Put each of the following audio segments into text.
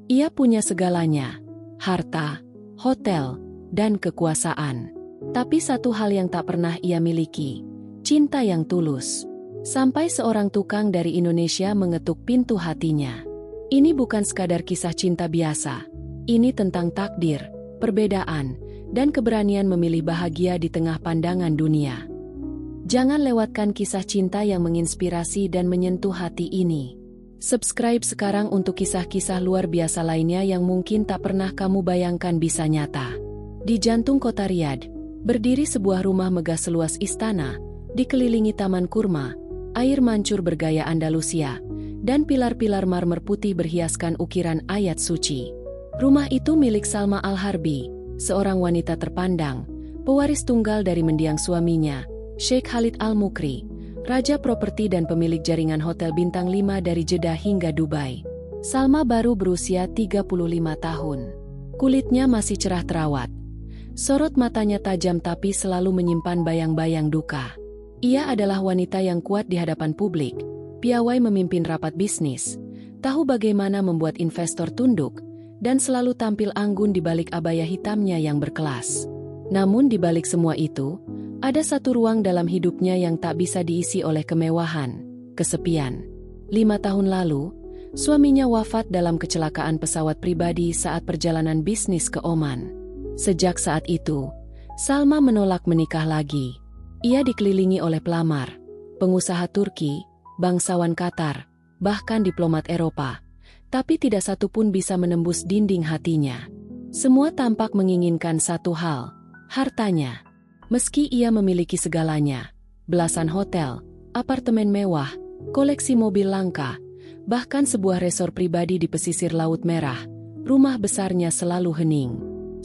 Ia punya segalanya, harta, hotel, dan kekuasaan. Tapi satu hal yang tak pernah ia miliki, cinta yang tulus. Sampai seorang tukang dari Indonesia mengetuk pintu hatinya. Ini bukan sekadar kisah cinta biasa. Ini tentang takdir, perbedaan, dan keberanian memilih bahagia di tengah pandangan dunia. Jangan lewatkan kisah cinta yang menginspirasi dan menyentuh hati ini. Subscribe sekarang untuk kisah-kisah luar biasa lainnya yang mungkin tak pernah kamu bayangkan bisa nyata. Di jantung kota Riyadh, berdiri sebuah rumah megah seluas istana, dikelilingi taman kurma, air mancur bergaya Andalusia, dan pilar-pilar marmer putih berhiaskan ukiran ayat suci. Rumah itu milik Salma Al-Harbi, seorang wanita terpandang, pewaris tunggal dari mendiang suaminya, Sheikh Khalid Al-Mukri, raja properti dan pemilik jaringan hotel bintang 5 dari Jeddah hingga Dubai. Salma baru berusia 35 tahun. Kulitnya masih cerah terawat. Sorot matanya tajam tapi selalu menyimpan bayang-bayang duka. Ia adalah wanita yang kuat di hadapan publik, piawai memimpin rapat bisnis, tahu bagaimana membuat investor tunduk, dan selalu tampil anggun di balik abaya hitamnya yang berkelas. Namun di balik semua itu, ada satu ruang dalam hidupnya yang tak bisa diisi oleh kemewahan, kesepian. 5 tahun lalu, suaminya wafat dalam kecelakaan pesawat pribadi saat perjalanan bisnis ke Oman. Sejak saat itu, Salma menolak menikah lagi. Ia dikelilingi oleh pelamar, pengusaha Turki, bangsawan Qatar, bahkan diplomat Eropa. Tapi tidak satu pun bisa menembus dinding hatinya. Semua tampak menginginkan satu hal, hartanya. Meski ia memiliki segalanya, belasan hotel, apartemen mewah, koleksi mobil langka, bahkan sebuah resor pribadi di pesisir Laut Merah, rumah besarnya selalu hening.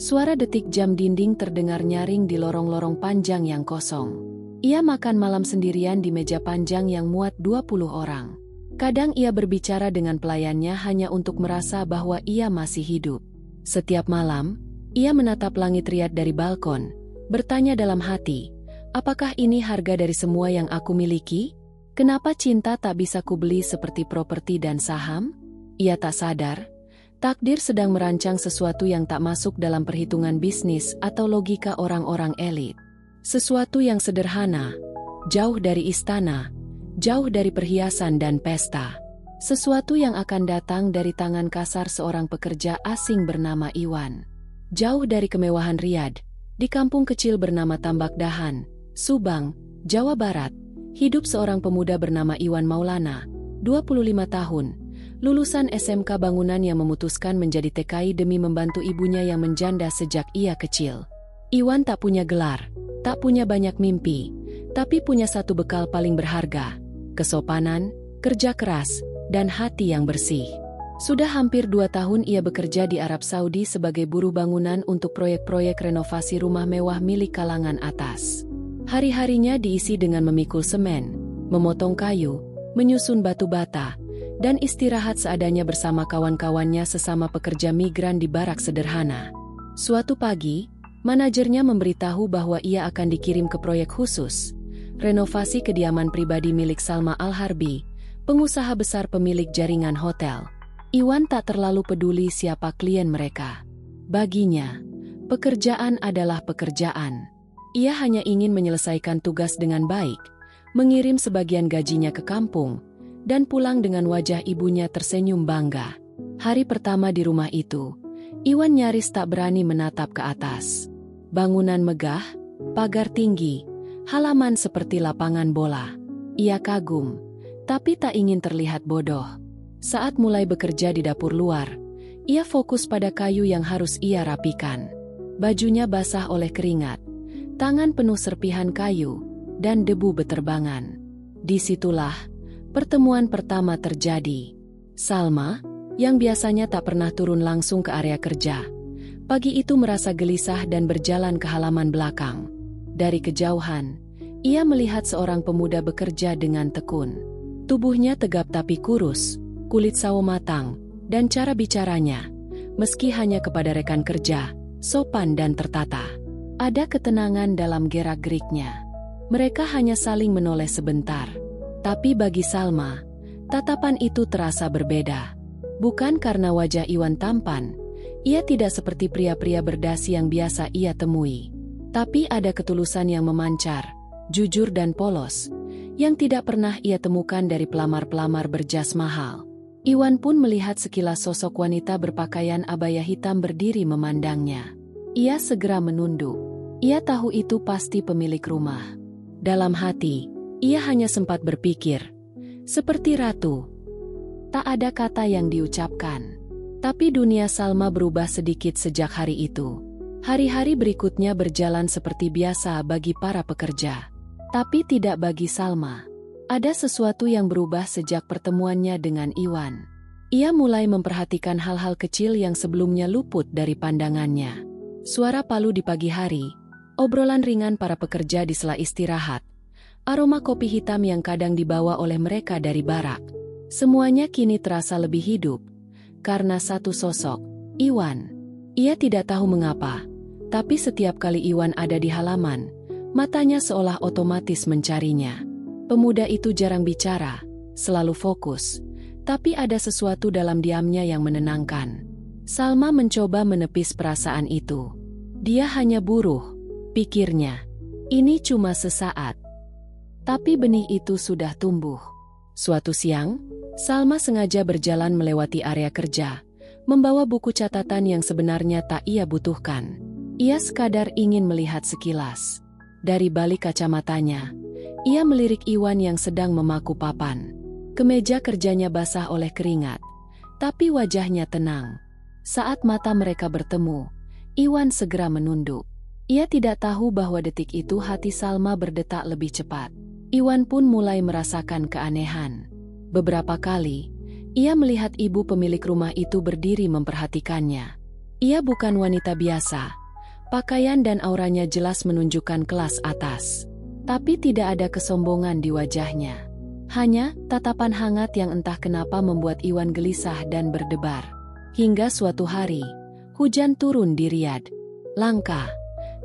Suara detik jam dinding terdengar nyaring di lorong-lorong panjang yang kosong. Ia makan malam sendirian di meja panjang yang muat 20 orang. Kadang ia berbicara dengan pelayannya hanya untuk merasa bahwa ia masih hidup. Setiap malam, ia menatap langit Riyadh dari balkon, bertanya dalam hati, apakah ini harga dari semua yang aku miliki? Kenapa cinta tak bisa kubeli seperti properti dan saham? Ia tak sadar, takdir sedang merancang sesuatu yang tak masuk dalam perhitungan bisnis atau logika orang-orang elit. Sesuatu yang sederhana, jauh dari istana, jauh dari perhiasan dan pesta. Sesuatu yang akan datang dari tangan kasar seorang pekerja asing bernama Iwan. Jauh dari kemewahan Riyadh, di kampung kecil bernama Tambak Dahan, Subang, Jawa Barat, hidup seorang pemuda bernama Iwan Maulana, 25 tahun, lulusan SMK bangunan yang memutuskan menjadi TKI demi membantu ibunya yang menjanda sejak ia kecil. Iwan tak punya gelar, tak punya banyak mimpi, tapi punya satu bekal paling berharga, kesopanan, kerja keras, dan hati yang bersih. Sudah hampir 2 tahun ia bekerja di Arab Saudi sebagai buruh bangunan untuk proyek-proyek renovasi rumah mewah milik kalangan atas. Hari-harinya diisi dengan memikul semen, memotong kayu, menyusun batu bata, dan istirahat seadanya bersama kawan-kawannya sesama pekerja migran di barak sederhana. Suatu pagi, manajernya memberitahu bahwa ia akan dikirim ke proyek khusus, renovasi kediaman pribadi milik Salma Al-Harbi, pengusaha besar pemilik jaringan hotel. Iwan tak terlalu peduli siapa klien mereka. Baginya, pekerjaan adalah pekerjaan. Ia hanya ingin menyelesaikan tugas dengan baik, mengirim sebagian gajinya ke kampung, dan pulang dengan wajah ibunya tersenyum bangga. Hari pertama di rumah itu, Iwan nyaris tak berani menatap ke atas. Bangunan megah, pagar tinggi, halaman seperti lapangan bola. Ia kagum, tapi tak ingin terlihat bodoh. Saat mulai bekerja di dapur luar, ia fokus pada kayu yang harus ia rapikan. Bajunya basah oleh keringat, tangan penuh serpihan kayu, dan debu beterbangan. Disitulah pertemuan pertama terjadi. Salma, yang biasanya tak pernah turun langsung ke area kerja, pagi itu merasa gelisah dan berjalan ke halaman belakang. Dari kejauhan, ia melihat seorang pemuda bekerja dengan tekun. Tubuhnya tegap tapi kurus, kulit sawo matang, dan cara bicaranya, meski hanya kepada rekan kerja, sopan dan tertata. Ada ketenangan dalam gerak-geriknya. Mereka hanya saling menoleh sebentar. Tapi bagi Salma, tatapan itu terasa berbeda. Bukan karena wajah Iwan tampan, ia tidak seperti pria-pria berdasi yang biasa ia temui. Tapi ada ketulusan yang memancar, jujur dan polos, yang tidak pernah ia temukan dari pelamar-pelamar berjas mahal. Iwan pun melihat sekilas sosok wanita berpakaian abaya hitam berdiri memandangnya. Ia segera menunduk. Ia tahu itu pasti pemilik rumah. Dalam hati, ia hanya sempat berpikir, seperti ratu. Tak ada kata yang diucapkan. Tapi dunia Salma berubah sedikit sejak hari itu. Hari-hari berikutnya berjalan seperti biasa bagi para pekerja. Tapi tidak bagi Salma. Ada sesuatu yang berubah sejak pertemuannya dengan Iwan. Ia mulai memperhatikan hal-hal kecil yang sebelumnya luput dari pandangannya. Suara palu di pagi hari, obrolan ringan para pekerja di sela istirahat, aroma kopi hitam yang kadang dibawa oleh mereka dari barak. Semuanya kini terasa lebih hidup, karena satu sosok, Iwan. Ia tidak tahu mengapa, tapi setiap kali Iwan ada di halaman, matanya seolah otomatis mencarinya. Pemuda itu jarang bicara, selalu fokus, tapi ada sesuatu dalam diamnya yang menenangkan. Salma mencoba menepis perasaan itu. Dia hanya buruh, pikirnya. Ini cuma sesaat. Tapi benih itu sudah tumbuh. Suatu siang, Salma sengaja berjalan melewati area kerja, membawa buku catatan yang sebenarnya tak ia butuhkan. Ia sekadar ingin melihat sekilas. Dari balik kacamatanya, ia melirik Iwan yang sedang memaku papan. Kemeja kerjanya basah oleh keringat, tapi wajahnya tenang. Saat mata mereka bertemu, Iwan segera menunduk. Ia tidak tahu bahwa detik itu hati Salma berdetak lebih cepat. Iwan pun mulai merasakan keanehan. Beberapa kali, ia melihat ibu pemilik rumah itu berdiri memperhatikannya. Ia bukan wanita biasa. Pakaian dan auranya jelas menunjukkan kelas atas. Tapi tidak ada kesombongan di wajahnya. Hanya tatapan hangat yang entah kenapa membuat Iwan gelisah dan berdebar. Hingga suatu hari, hujan turun di Riyadh. Langka.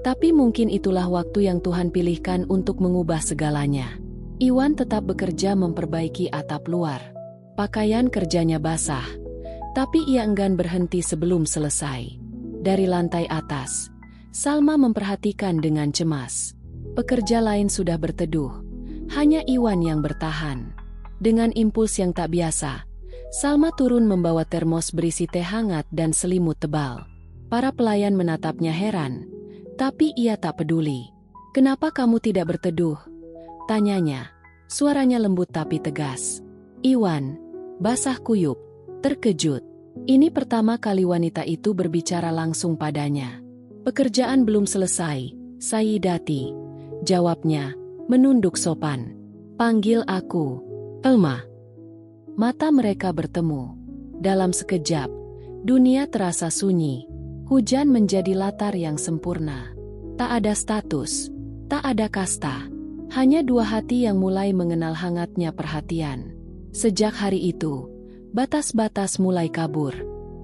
Tapi mungkin itulah waktu yang Tuhan pilihkan untuk mengubah segalanya. Iwan tetap bekerja memperbaiki atap luar. Pakaian kerjanya basah. Tapi ia enggan berhenti sebelum selesai. Dari lantai atas, Salma memperhatikan dengan cemas. Pekerja lain sudah berteduh, hanya Iwan yang bertahan. Dengan impuls yang tak biasa, Salma turun membawa termos berisi teh hangat dan selimut tebal. Para pelayan menatapnya heran, tapi ia tak peduli. "Kenapa kamu tidak berteduh?" tanyanya. Suaranya lembut tapi tegas. Iwan, basah kuyup, terkejut. Ini pertama kali wanita itu berbicara langsung padanya. "Pekerjaan belum selesai, Sayyidati," jawabnya, menunduk sopan. "Panggil aku Elma." Mata mereka bertemu. Dalam sekejap, dunia terasa sunyi. Hujan menjadi latar yang sempurna. Tak ada status, tak ada kasta. Hanya dua hati yang mulai mengenal hangatnya perhatian. Sejak hari itu, batas-batas mulai kabur.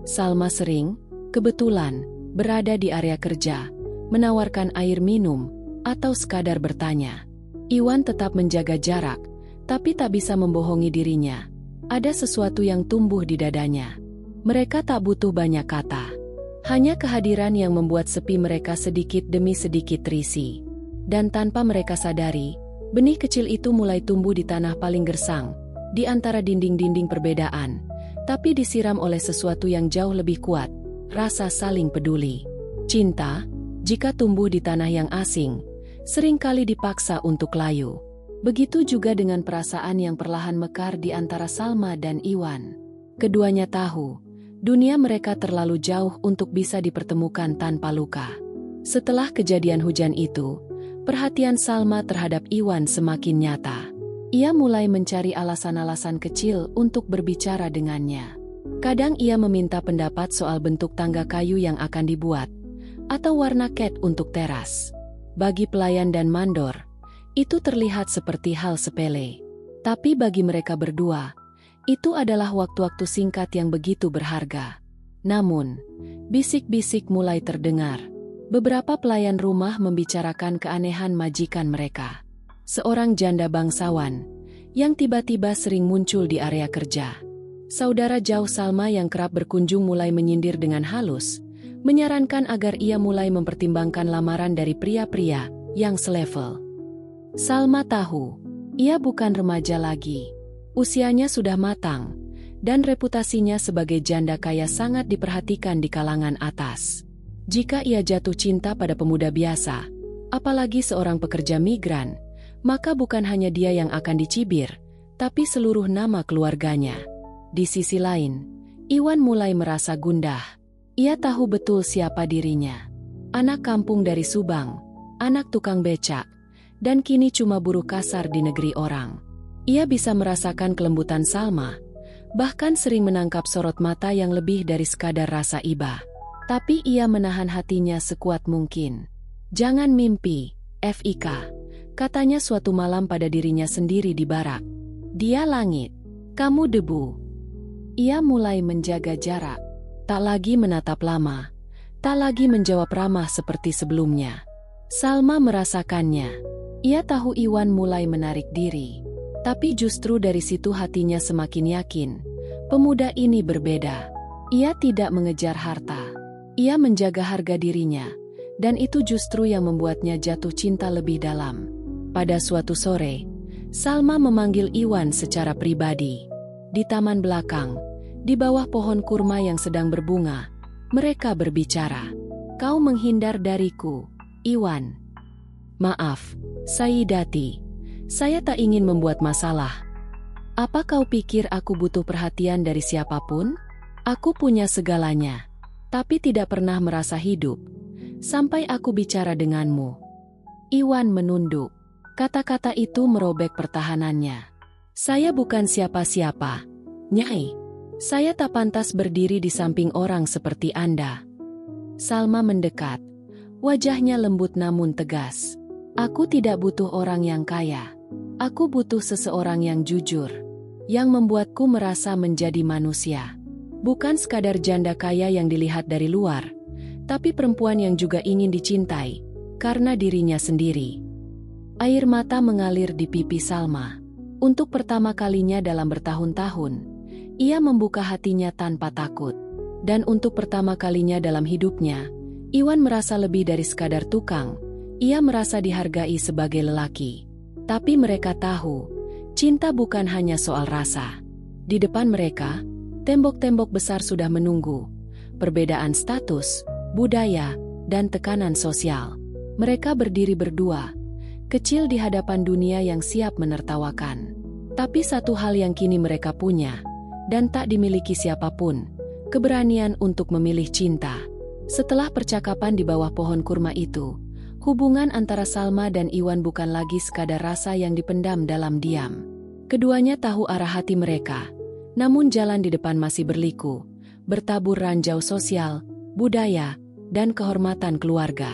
Salma sering, kebetulan, berada di area kerja, menawarkan air minum, atau sekadar bertanya. Iwan tetap menjaga jarak, tapi tak bisa membohongi dirinya. Ada sesuatu yang tumbuh di dadanya. Mereka tak butuh banyak kata. Hanya kehadiran yang membuat sepi mereka sedikit demi sedikit terisi. Dan tanpa mereka sadari, benih kecil itu mulai tumbuh di tanah paling gersang, di antara dinding-dinding perbedaan, tapi disiram oleh sesuatu yang jauh lebih kuat, rasa saling peduli. Cinta, jika tumbuh di tanah yang asing, seringkali dipaksa untuk layu. Begitu juga dengan perasaan yang perlahan mekar di antara Salma dan Iwan. Keduanya tahu, dunia mereka terlalu jauh untuk bisa dipertemukan tanpa luka. Setelah kejadian hujan itu, perhatian Salma terhadap Iwan semakin nyata. Ia mulai mencari alasan-alasan kecil untuk berbicara dengannya. Kadang ia meminta pendapat soal bentuk tangga kayu yang akan dibuat, atau warna cat untuk teras. Bagi pelayan dan mandor, itu terlihat seperti hal sepele. Tapi bagi mereka berdua, itu adalah waktu-waktu singkat yang begitu berharga. Namun, bisik-bisik mulai terdengar. Beberapa pelayan rumah membicarakan keanehan majikan mereka. Seorang janda bangsawan, yang tiba-tiba sering muncul di area kerja. Saudara jauh Salma yang kerap berkunjung mulai menyindir dengan halus, menyarankan agar ia mulai mempertimbangkan lamaran dari pria-pria yang selevel. Salma tahu, ia bukan remaja lagi. Usianya sudah matang, dan reputasinya sebagai janda kaya sangat diperhatikan di kalangan atas. Jika ia jatuh cinta pada pemuda biasa, apalagi seorang pekerja migran, maka bukan hanya dia yang akan dicibir, tapi seluruh nama keluarganya. Di sisi lain, Iwan mulai merasa gundah. Ia tahu betul siapa dirinya. Anak kampung dari Subang, anak tukang becak, dan kini cuma buruh kasar di negeri orang. Ia bisa merasakan kelembutan Salma, bahkan sering menangkap sorot mata yang lebih dari sekadar rasa iba. Tapi ia menahan hatinya sekuat mungkin. "Jangan mimpi, Fik," katanya suatu malam pada dirinya sendiri di barak. "Dia langit, kamu debu." Ia mulai menjaga jarak, tak lagi menatap lama, tak lagi menjawab ramah seperti sebelumnya. Salma merasakannya. Ia tahu Iwan mulai menarik diri. Tapi justru dari situ hatinya semakin yakin, pemuda ini berbeda. Ia tidak mengejar harta. Ia menjaga harga dirinya, dan itu justru yang membuatnya jatuh cinta lebih dalam. Pada suatu sore, Salma memanggil Iwan secara pribadi. Di taman belakang, di bawah pohon kurma yang sedang berbunga, mereka berbicara. "Kau menghindar dariku, Iwan." "Maaf, Sayyidati. Saya tak ingin membuat masalah. Apa kau pikir aku butuh perhatian dari siapapun? Aku punya segalanya, tapi tidak pernah merasa hidup sampai aku bicara denganmu." Iwan menunduk. Kata-kata itu merobek pertahanannya. "Saya bukan siapa-siapa, Nyai. Saya tak pantas berdiri di samping orang seperti Anda." Salma mendekat. Wajahnya lembut namun tegas. "Aku tidak butuh orang yang kaya. Aku butuh seseorang yang jujur, yang membuatku merasa menjadi manusia. Bukan sekadar janda kaya yang dilihat dari luar, tapi perempuan yang juga ingin dicintai karena dirinya sendiri." Air mata mengalir di pipi Salma. Untuk pertama kalinya dalam bertahun-tahun, ia membuka hatinya tanpa takut. Dan untuk pertama kalinya dalam hidupnya, Iwan merasa lebih dari sekadar tukang. Ia merasa dihargai sebagai lelaki. Tapi mereka tahu, cinta bukan hanya soal rasa. Di depan mereka, tembok-tembok besar sudah menunggu. Perbedaan status, budaya, dan tekanan sosial. Mereka berdiri berdua, kecil di hadapan dunia yang siap menertawakan. Tapi satu hal yang kini mereka punya, dan tak dimiliki siapapun, keberanian untuk memilih cinta. Setelah percakapan di bawah pohon kurma itu, hubungan antara Salma dan Iwan bukan lagi sekadar rasa yang dipendam dalam diam. Keduanya tahu arah hati mereka, namun jalan di depan masih berliku, bertabur ranjau sosial, budaya, dan kehormatan keluarga.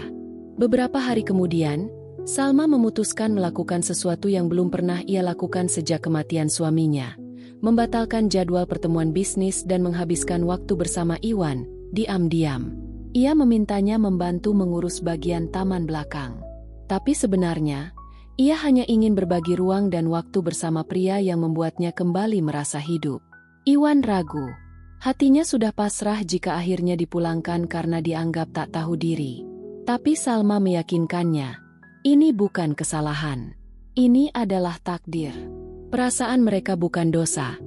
Beberapa hari kemudian, Salma memutuskan melakukan sesuatu yang belum pernah ia lakukan sejak kematian suaminya. Membatalkan jadwal pertemuan bisnis dan menghabiskan waktu bersama Iwan, diam-diam. Ia memintanya membantu mengurus bagian taman belakang. Tapi sebenarnya, ia hanya ingin berbagi ruang dan waktu bersama pria yang membuatnya kembali merasa hidup. Iwan ragu. Hatinya sudah pasrah jika akhirnya dipulangkan karena dianggap tak tahu diri. Tapi Salma meyakinkannya, ini bukan kesalahan. Ini adalah takdir. Perasaan mereka bukan dosa,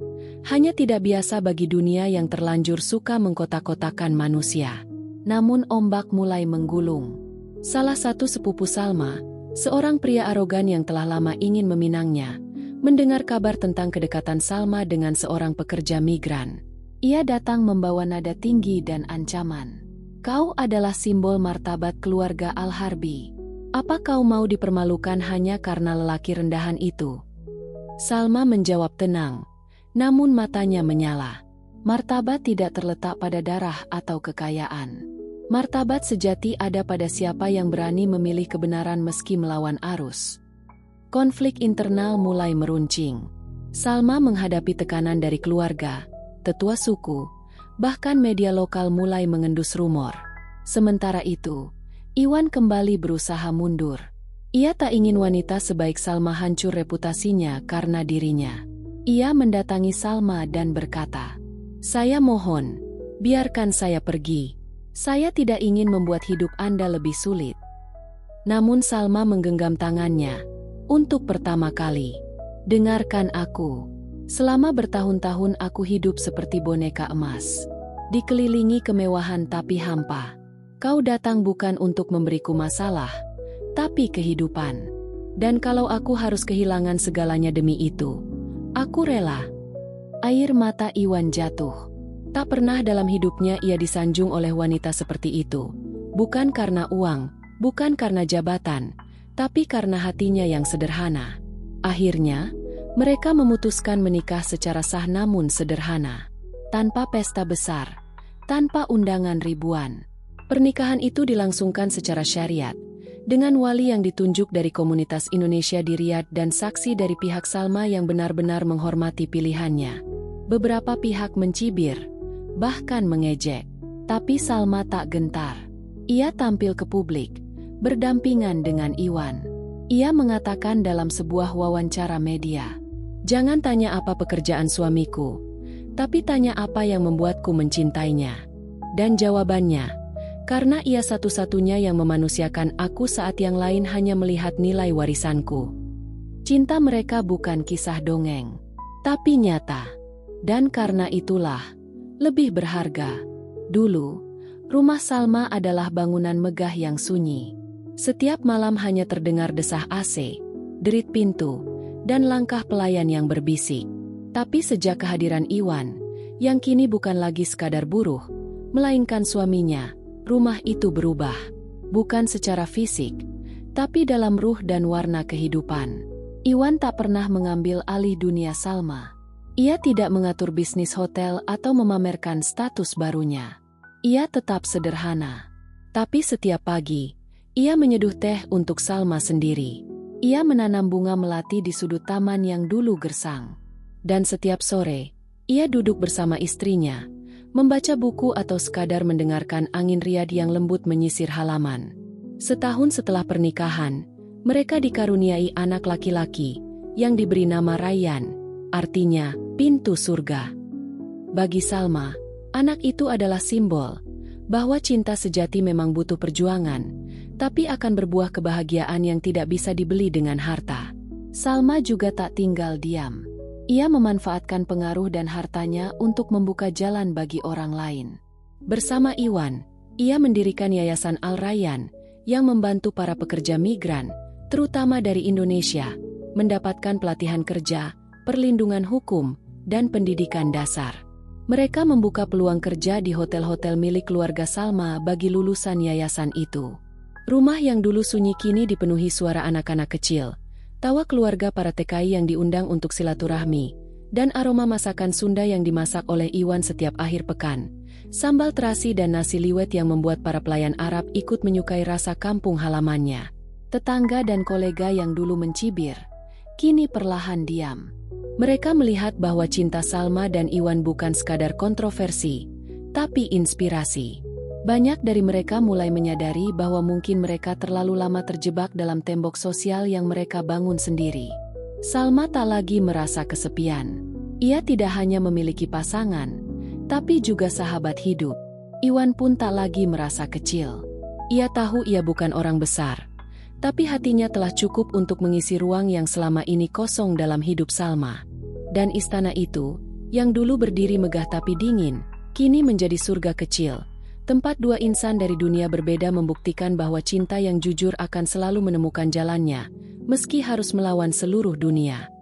hanya tidak biasa bagi dunia yang terlanjur suka mengkotak-kotakan manusia. Namun ombak mulai menggulung. Salah satu sepupu Salma, seorang pria arogan yang telah lama ingin meminangnya, mendengar kabar tentang kedekatan Salma dengan seorang pekerja migran. Ia datang membawa nada tinggi dan ancaman. "Kau adalah simbol martabat keluarga Al-Harbi. Apa kau mau dipermalukan hanya karena lelaki rendahan itu?" Salma menjawab tenang, namun matanya menyala. Martabat tidak terletak pada darah atau kekayaan. Martabat sejati ada pada siapa yang berani memilih kebenaran meski melawan arus. Konflik internal mulai meruncing. Salma menghadapi tekanan dari keluarga, tetua suku, bahkan media lokal mulai mengendus rumor. Sementara itu, Iwan kembali berusaha mundur. Ia tak ingin wanita sebaik Salma hancur reputasinya karena dirinya. Ia mendatangi Salma dan berkata, Saya mohon, biarkan saya pergi. Saya tidak ingin membuat hidup Anda lebih sulit. Namun Salma menggenggam tangannya. Untuk pertama kali, dengarkan aku. Selama bertahun-tahun aku hidup seperti boneka emas. Dikelilingi kemewahan tapi hampa. Kau datang bukan untuk memberiku masalah, tapi kehidupan. Dan kalau aku harus kehilangan segalanya demi itu, aku rela. Air mata Iwan jatuh. Tak pernah dalam hidupnya ia disanjung oleh wanita seperti itu. Bukan karena uang, bukan karena jabatan, tapi karena hatinya yang sederhana. Akhirnya, mereka memutuskan menikah secara sah namun sederhana. Tanpa pesta besar, tanpa undangan ribuan. Pernikahan itu dilangsungkan secara syariat, dengan wali yang ditunjuk dari komunitas Indonesia di Riyadh dan saksi dari pihak Salma yang benar-benar menghormati pilihannya. Beberapa pihak mencibir, bahkan mengejek. Tapi Salma tak gentar. Ia tampil ke publik, berdampingan dengan Iwan. Ia mengatakan dalam sebuah wawancara media, "Jangan tanya apa pekerjaan suamiku, tapi tanya apa yang membuatku mencintainya." Dan jawabannya, "Karena ia satu-satunya yang memanusiakan aku saat yang lain hanya melihat nilai warisanku." Cinta mereka bukan kisah dongeng, tapi nyata. Dan karena itulah, lebih berharga. Dulu, rumah Salma adalah bangunan megah yang sunyi. Setiap malam hanya terdengar desah AC, derit pintu, dan langkah pelayan yang berbisik. Tapi sejak kehadiran Iwan, yang kini bukan lagi sekadar buruh, melainkan suaminya, rumah itu berubah. Bukan secara fisik, tapi dalam ruh dan warna kehidupan. Iwan tak pernah mengambil alih dunia Salma. Ia tidak mengatur bisnis hotel atau memamerkan status barunya. Ia tetap sederhana. Tapi setiap pagi, ia menyeduh teh untuk Salma sendiri. Ia menanam bunga melati di sudut taman yang dulu gersang. Dan setiap sore, ia duduk bersama istrinya, membaca buku atau sekadar mendengarkan angin Riyadh yang lembut menyisir halaman. Setahun setelah pernikahan, mereka dikaruniai anak laki-laki, yang diberi nama Rayyan, artinya pintu surga. Bagi Salma, anak itu adalah simbol bahwa cinta sejati memang butuh perjuangan, tapi akan berbuah kebahagiaan yang tidak bisa dibeli dengan harta. Salma juga tak tinggal diam. Ia memanfaatkan pengaruh dan hartanya untuk membuka jalan bagi orang lain. Bersama Iwan, ia mendirikan Yayasan Al Rayyan yang membantu para pekerja migran, terutama dari Indonesia, mendapatkan pelatihan kerja, perlindungan hukum, dan pendidikan dasar. Mereka membuka peluang kerja di hotel-hotel milik keluarga Salma bagi lulusan yayasan itu. Rumah yang dulu sunyi kini dipenuhi suara anak-anak kecil, tawa keluarga para TKI yang diundang untuk silaturahmi, dan aroma masakan Sunda yang dimasak oleh Iwan setiap akhir pekan. Sambal terasi dan nasi liwet yang membuat para pelayan Arab ikut menyukai rasa kampung halamannya. Tetangga dan kolega yang dulu mencibir, kini perlahan diam. Mereka melihat bahwa cinta Salma dan Iwan bukan sekadar kontroversi, tapi inspirasi. Banyak dari mereka mulai menyadari bahwa mungkin mereka terlalu lama terjebak dalam tembok sosial yang mereka bangun sendiri. Salma tak lagi merasa kesepian. Ia tidak hanya memiliki pasangan, tapi juga sahabat hidup. Iwan pun tak lagi merasa kecil. Ia tahu ia bukan orang besar, tapi hatinya telah cukup untuk mengisi ruang yang selama ini kosong dalam hidup Salma. Dan istana itu, yang dulu berdiri megah tapi dingin, kini menjadi surga kecil, tempat dua insan dari dunia berbeda membuktikan bahwa cinta yang jujur akan selalu menemukan jalannya, meski harus melawan seluruh dunia.